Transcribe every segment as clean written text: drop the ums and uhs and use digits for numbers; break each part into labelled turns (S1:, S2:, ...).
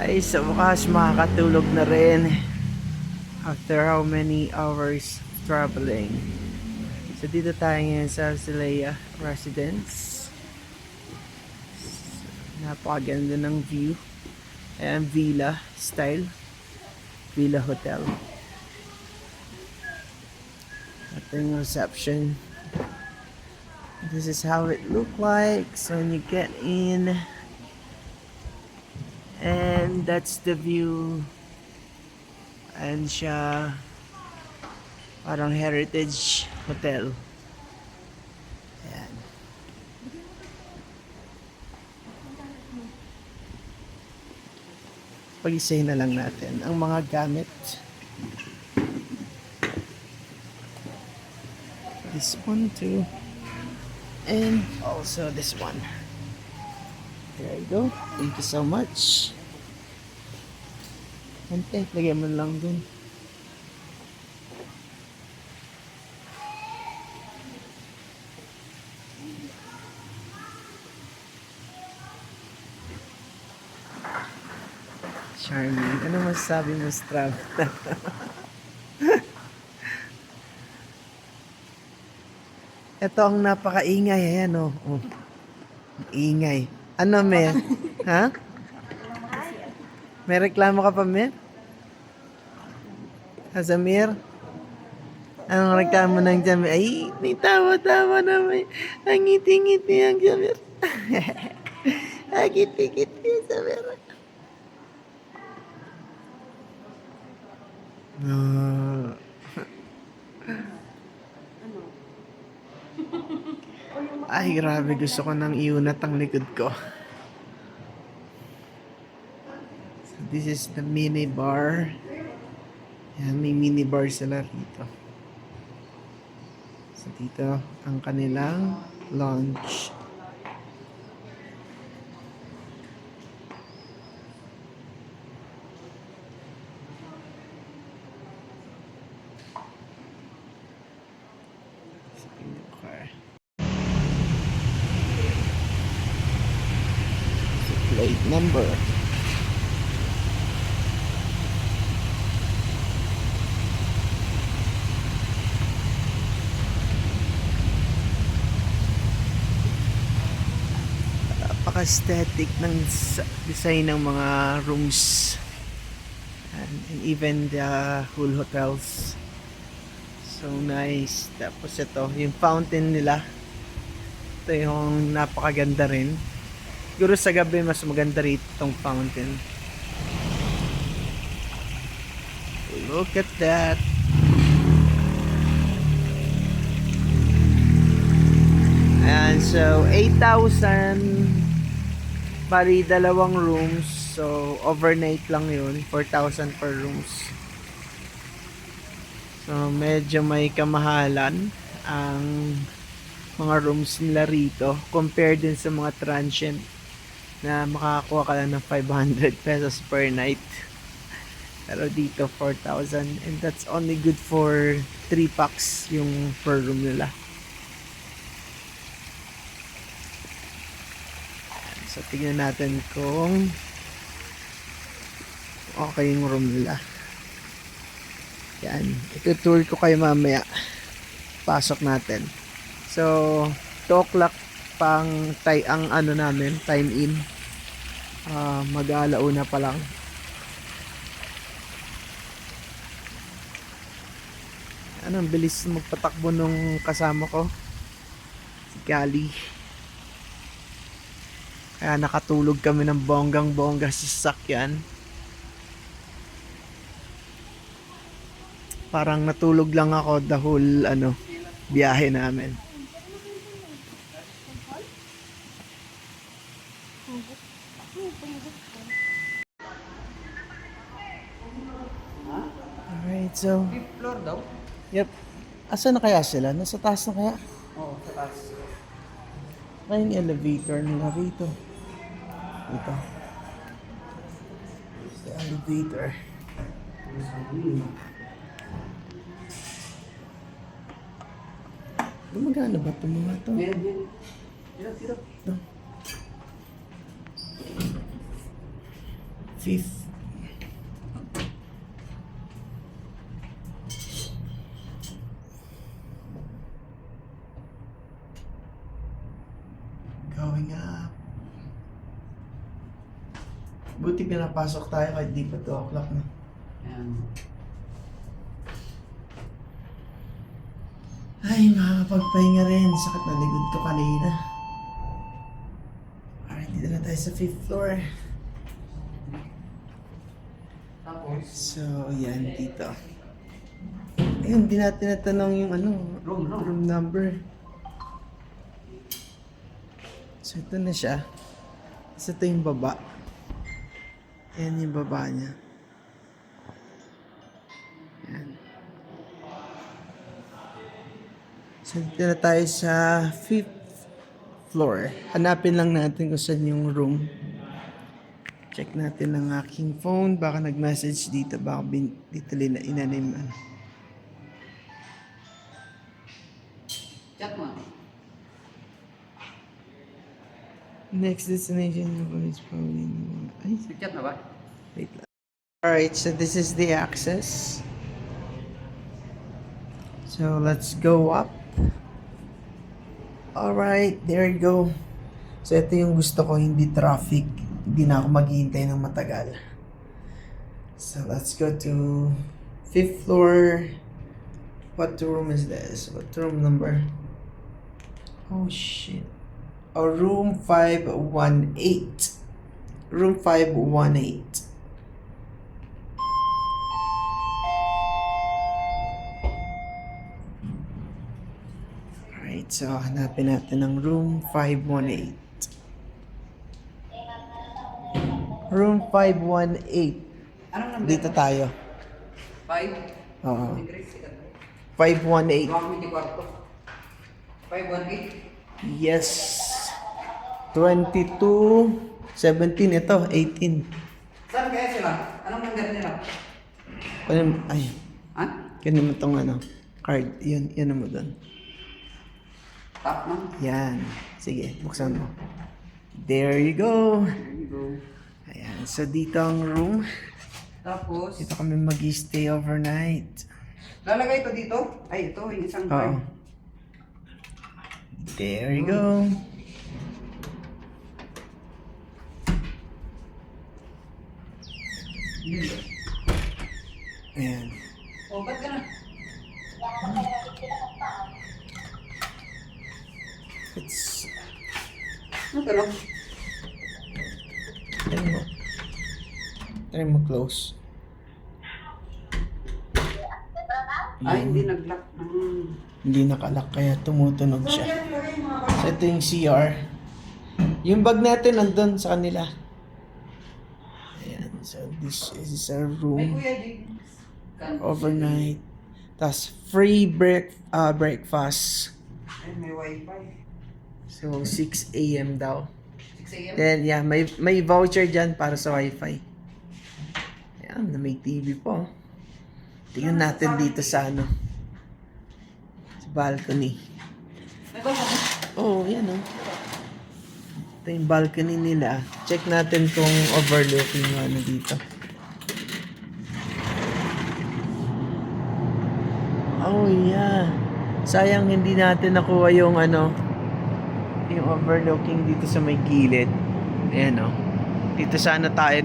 S1: Ay, sa wakas makakatulog na rin after how many hours traveling. So dito tayo ngayon sa Azalea Residence. Napakaganda ng view. Ayan, villa style. Villa hotel. Ito yung reception. This is how it look like. So when you get in, and that's the view. And siya parang heritage hotel. Ayan. Pag-isay na lang natin ang mga gamit. This one too. And also this one. There you go. Thank you so much. Ante, lagyan mo lang dun. Charming. Ano masasabi mo, Strav? Ito ang napakaingay. Ayan, oh. Oh. Ingay. Ano, Mer? Ha? May reklamo ka pa, Mer? Azamir? Anong reklamo ng Jamir? Ay, may tawa-tawa na may. Ang ngiti-ngiti ang Jamir. Ang ngiti-ngiti ang Jamir. Ay, grabe. Gusto ko nang iunat ang likod ko. So, this is the mini bar. Yan, may mini bar sila rito. So, dito ang kanilang lounge. Okay. So, plate number. Napaka-aesthetic ng design ng mga rooms and even the whole hotels. So nice. Tapos ito, yung fountain nila. Ito yung napakaganda rin. Siguro sa gabi mas maganda rito itong fountain. Look at that. Ayan, so 8,000 bali dalawang rooms. So overnight lang yun, 4,000 per rooms. So medyo may kamahalan ang mga rooms nila rito compared din sa mga transient na makakakuha ka lang ng 500 pesos per night. Pero dito 4,000, and that's only good for 3 packs yung per room nila. So tingnan natin kung okay yung room nila. Yan, itutour ko kayo mamaya. Pasok natin. So 2 o'clock pang ang ano namin, time in. Mag-aalauna pa lang. Anong bilis magpatakbo nung kasama ko, si Kali. Kaya nakatulog kami ng bonggang-bongga sa sasakyan. Parang natulog lang ako the whole biyahe namin. Alright, so
S2: Fifth floor daw?
S1: yep. Asa na kaya sila? Nasa taas na kaya?
S2: Oo, sa taas.
S1: Kaya yung elevator nila rito. Ito. The elevator. Gumagana ba itong mga to?
S2: Tira.
S1: Ito. Fifth. Going up. Buti pinapasok tayo kahit di pa 2 o'clock na.
S2: Ayan.
S1: Ay, makakapagpahinga rin. Sakit na likod ko kanina. Alright, dito na tayo sa 5th floor.
S2: Tapos,
S1: So, yan, dito. Ayun, di natin natanong yung room number. So, ito na siya. So, ito yung baba. Ayan yung baba niya. Ayan. So, dito na tayo sa 5th floor. Hanapin lang natin kung saan yung room. Check natin ang aking phone. Baka nag-message dito. Baka dito inanim.
S2: chat mo.
S1: Next destination is probably... Ay,
S2: Chat na ba?
S1: wait lang. Alright, so this is the access. So let's go up. Alright, there you go. So ito yung gusto ko, hindi traffic. Hindi na ako maghihintay ng matagal. So let's go to 5th floor. What room is this? What room number? Oh shit. Oh, room 518. Room 518. Alright, so hanapin natin ang room 518. Room 518.
S2: Anong number?
S1: Dito tayo.
S2: 5?
S1: Oo. 518.
S2: 518. 518?
S1: Yes. 22, 17, ito, 18.
S2: Saan kaya sila? Anong number nila?
S1: Ay,
S2: Ha?
S1: kaya mo itong card. Yun mo doon.
S2: Tap na.
S1: Yan. Sige, buksan mo. There you go.
S2: There you go.
S1: Ayan, so dito ang room.
S2: Tapos,
S1: Dito kami mag-stay overnight.
S2: lalagay ito dito? Ay, ito, yung isang
S1: Oo.
S2: card.
S1: There you go. Ayan.
S2: Oh, ba't ka na?
S1: It's...
S2: Ano ka no?
S1: Try mo. Try mo close.
S2: Ay, hindi nag-lock.
S1: Hindi nakalock kaya tumutunog siya. So ito yung CR. Yung bag natin nandun sa kanila. Ayan. So this is our
S2: May
S1: room.
S2: Kuya James.
S1: Overnight. Tas free breakfast.
S2: Ay, may wifi.
S1: So 6 a.m. daw.
S2: 6 a.m.?
S1: Then yeah, may voucher dyan para sa wifi. Ayan, na may TV po. Tingnan natin dito sa sa balcony.
S2: May balcony?
S1: Oh, yan oh. Ito yung balcony nila. Check natin kung overlooking yung dito. Oh yeah. Sayang hindi natin nakuha yung yung overlooking dito sa may gilid. Ayan oh. Dito sana tayo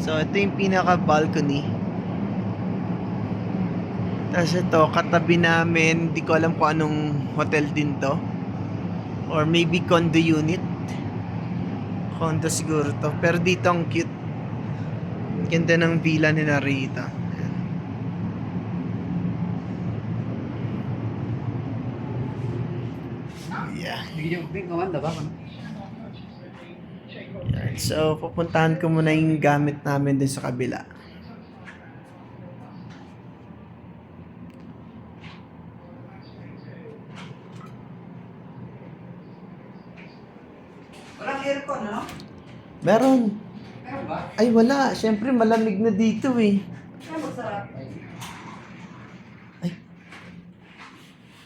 S1: So ito yung pinaka balcony. Tapos ito, katabi namin, di ko alam kung anong hotel din to. Or maybe condo unit. Condo siguro to. Pero dito ang cute. Ganda ng villa nila rito. Yeah.
S2: Video ping kumanda ba?
S1: Yan. So, pupuntahan ko muna yung gamit namin din sa kabila.
S2: Walang aircon, ano?
S1: Meron.
S2: Meron ba?
S1: Ay, wala. Siyempre, malamig na dito eh.
S2: Kaya magsarap.
S1: Ay.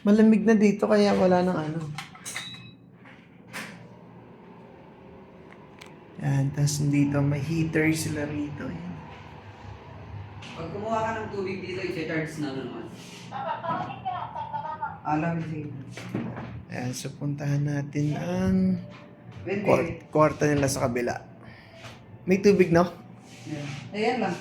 S1: Malamig na dito kaya wala nang Yan, tapos dito may heater sila rito. Yan.
S2: Pag kumuha ka ng tubig dito, i-charge na naman. Alam, sige.
S1: Ayan, so puntahan natin ang
S2: Wait.
S1: kwarta nila sa kabila. May tubig, no?
S2: Ayan lang.